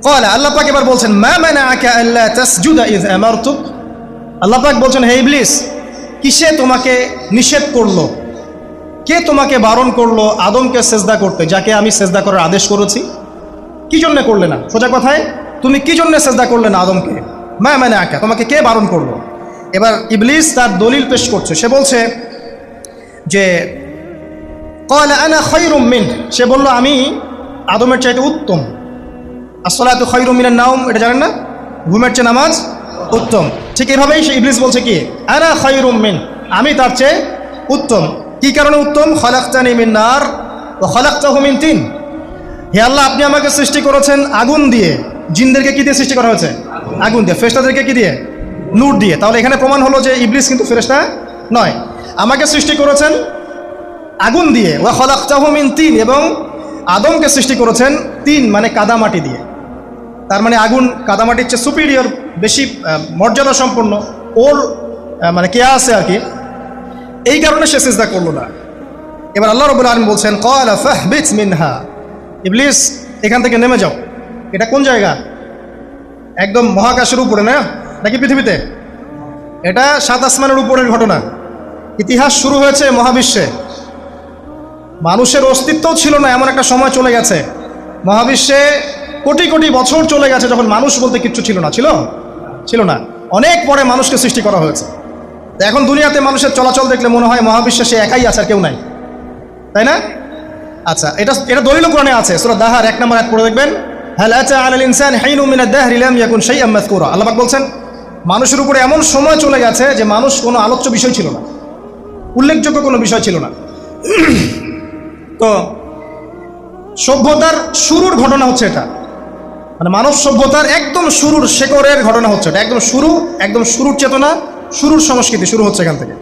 ক্বালা, আল্লাহ পাক এবার বলছেন, মা মানাআকা আল্লা তাসজুদা ইয আমারতুক। আল্লাহ পাক বলছেন, হে ইবলিস, কিসে তোমাকে নিষেধ করলো, কে তোমাকে বারণ করলো আদমকে সেজদা করতে, যাকে আমি সেজদা করার আদেশ করেছি? কি জন্য করলে না? সোজা কথায়, তুমি কি জন্য সেজদা করলে না আদমকে? মা মানাআকা, তোমাকে কে বারণ করলো? এবার ইবলিস তার দলিল পেশ করছে। সে বলছে যে ক্বালা আনা খায়রুম মিন, সে বলল আমি আদমের চাইতে উত্তম। আসসালাতু খায়রুম মিনান নাওম, এটা জানেন না? ঘুমের চেয়ে নামাজ উত্তম। ঠিক এভাবেই সে ইবলিস বলছে কি, আনা খায়রুম মিন, আমি তার চেয়ে উত্তম। কি কারণে উত্তম? খালাকতানি মিন নার ওয়া খালাকতাহু মিন তিন। হে আল্লাহ, আপনি আমাকে সৃষ্টি করেছেন আগুন দিয়ে, জিনদেরকে কি দিয়ে সৃষ্টি করা হয়েছে? আগুন দিয়ে। ফেরেশতাদেরকে কি দিয়ে? নূর দিয়ে। তাহলে এখানে প্রমাণ হলো যে ইবলিস কিন্তু ফেরেশতা নয়। আমাকে সৃষ্টি করেছেন আগুন দিয়ে, ওয়া খালাকতাহু মিন তিন, এবং আদমকে সৃষ্টি করেছেন তিন মানে কাদামাটি দিয়ে। তার মানে আগুন কাদামাটির চেয়ে সুপিরিয়র, বেশি মর্যাদা সম্পন্ন, ওর মানে কে আছে আর কি। এই কারণে সে সিজদা করলো না। এবার আল্লাহ রাব্বুল আলামিন বলছেন, ক্বালা ফাহবিত মিনহা, ইবলিস এখান থেকে নেমে যাও। এটা কোন জায়গা? একদম মহাকাশের উপরে না, নাকি পৃথিবীতে? এটা 7 আসমানের উপরের ঘটনা। ইতিহাস শুরু হয়েছে মহাবিশ্বে। মানুষের অস্তিত্বও ছিল না, এমন একটা সময় চলে গেছে। মহাবিশ্বে কোটি কোটি বছর চলে গেছে যখন মানুষ বলতে কিচ্ছু ছিল না। ছিল না। অনেক পরে মানুষকে সৃষ্টি করা হয়েছে। এখন দুনিয়াতে মানুষের চলাচল দেখলে মনে হয় মহাবিশ্বে সে একাই আছে, আর কেউ নাই, তাই না? আচ্ছা, এটা দলিল কোরআনে আছে। সূরা দাহার 1 নম্বর আয়াত পড়ে দেখবেন, হাল আতা আলাল ইনসানি হিনুম মিনাদ দাহরি লাম ইয়াকুন শাইআম মাযকুরা। আল্লাহ পাক বলছেন, মানুষের উপরে এমন সময় চলে গেছে যে মানুষ কোনো আলোচ্য বিষয় ছিল না, উল্লেখযোগ্য কোনো বিষয় ছিল না। তো সভ্যতার শুরুর ঘটনা হচ্ছে এটা, মানে মানব সভ্যতার একদম শুরুর শেকড়ের ঘটনা হচ্ছে এটা। একদম শুরুর চেতনা, শুরুর সংস্কৃতি শুরু হচ্ছে এখান থেকে।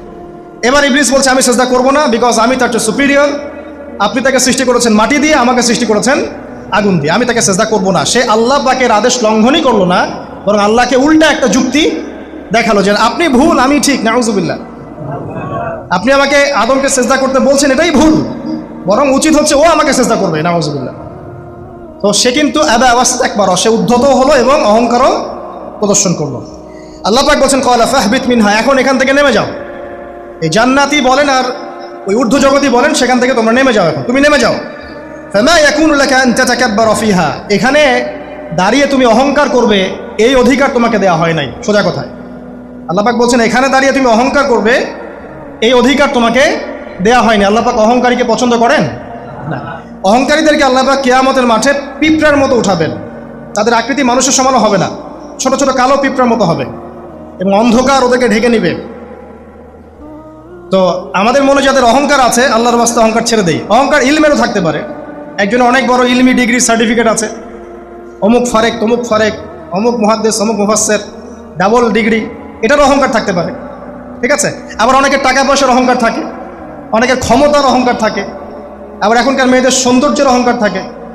এবার ইবলিস বলছে, আমি সেজদা করব না, বিকজ আমি তার চেয়ে সুপিরিয়র। আপনি তাকে সৃষ্টি করেছেন মাটি দিয়ে, আমাকে সৃষ্টি করেছেন আগুন দিয়ে, আমি তাকে সেজদা করব না। সে আল্লাহ পাকের আদেশ লঙ্ঘনই করলো না, বরং আল্লাহকে উল্টা একটা যুক্তি দেখালো যে আপনি ভুল, আমি ঠিক। নাউজুবিল্লাহ, আপনি আমাকে আদমকে সেজদা করতে বলছেন, এটাই ভুল, বরং উচিত হচ্ছে ও আমাকে সেজদা করবে। নাউজুবিল্লাহ। তো সে কিন্তু আবা ওয়াস্তাকবার, সে উদ্ধত হলো এবং অহংকারও প্রদর্শন করলো। আল্লাহ পাক বলছেন, ক্বালা ফাহবিত মিনহা, এখন এখান থেকে নেমে যাও। এই জান্নাতি বলেন আর ওই ঊর্ধ্ব জগতি বলেন, সেখান থেকে তোমরা নেমে যাও। এখন তুমি নেমে যাও। ফামা ইয়াকুনু লাকা আন তাতাকাব্বারা ফিহা, এখানে দাঁড়িয়ে তুমি অহংকার করবে এই অধিকার তোমাকে দেওয়া হয় নাই। সোজা কথায় আল্লাহ পাক বলছেন, এখানে দাঁড়িয়ে তুমি অহংকার করবে এই অধিকার তোমাকে দেওয়া হয়নি। আল্লাহ পাক অহংকারীকে পছন্দ করেন না। অহংকারীদেরকে আল্লাহ পাক কিয়ামতের মাঠে পিঁপড়ার মতো উঠাবেন। তাদের আকৃতি মানুষের সমানও হবে না, ছোট ছোট কালো পিঁপড়ার মতো হবে, এবং অন্ধকার ওদেরকে ঢেকে নিবে। তো আমাদের মনে যাদের অহংকার আছে, আল্লাহর ওয়াস্তে অহংকার ছেড়ে দেই। অহংকার ইলমেরও থাকতে পারে। একজনের অনেক বড় ইলমি ডিগ্রি সার্টিফিকেট আছে, অমুক ফারেক, তমুক ফারেক, অমুক মুহাদ্দিস, অমুক মুফাসসির, ডাবল ডিগ্রি, এটারও অহংকার থাকতে পারে। ঠিক আছে? আবার অনেকের টাকা পয়সার অহংকার থাকে, অনেকের ক্ষমতার অহংকার থাকে, আবার এখনকার মেয়েদের সৌন্দর্যের অহংকার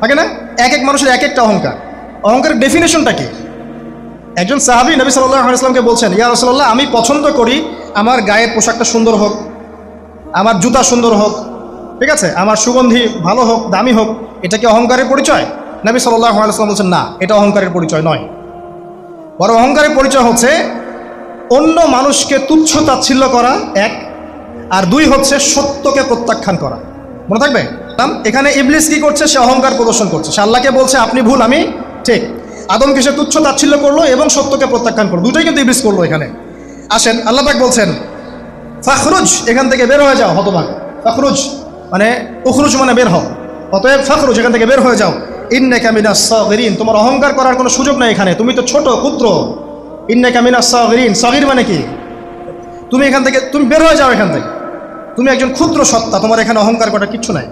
থাকে না? এক এক মানুষের এক একটা অহংকার। অহংকারের ডেফিনেশনটা কি? একজন সাহাবী নবী সাল্লাল্লাহু আলাইহি ওয়াসাল্লামকে বলছেন, ইয়া রাসূলুল্লাহ, আমি পছন্দ করি আমার গায়ের পোশাকটা সুন্দর হোক, আমার জুতা সুন্দর হোক, ঠিক আছে, আমার সুগন্ধি ভালো হোক, দামি হোক। এটা কি অহংকারের পরিচয়? নবী সাল্লাল্লাহু আলাইহি ওয়াসাল্লাম বলছেন, না, এটা অহংকারের পরিচয় নয়। বরং অহংকারের পরিচয় হচ্ছে অন্য মানুষকে তুচ্ছ তাচ্ছিল্য করা, এক, আর দুই হচ্ছে সত্যকে প্রত্যাখ্যান করা। মনে থাকবে? এখানে ইবলিস কি করছে? সে অহংকার প্রদর্শন করছে। সে আল্লাহকে বলছে আপনি ভুল, আমি ঠিক। আদমকে সে তুচ্ছ তাচ্ছিল্য করলো এবং সত্যকে প্রত্যাখ্যান করলো, দুটোই কিন্তু ইবলিস করলো এখানে। আসেন, আল্লাহ পাক বলছেন, ফাখরুজ, এখান থেকে বের হয়ে যাও হতভাগ। ফাখরুজ মানে উখরুজ মানে বের হও, অতএব ফাখরুজ, এখান থেকে বের হয়ে যাও। ইন্নাকা মিনাস সাগিরিন, তোমার অহংকার করার কোনো সুযোগ নাই এখানে, তুমি তো ছোট, ক্ষুদ্র। ইন্নাকা মিনাস সাগিরিন, সাগির মানে কি? তুমি এখান থেকে, তুমি বের হয়ে যাও এখান থেকে, তুমি একজন ক্ষুদ্র সত্তা, তোমার এখানে অহংকার করার কিচ্ছু নাই।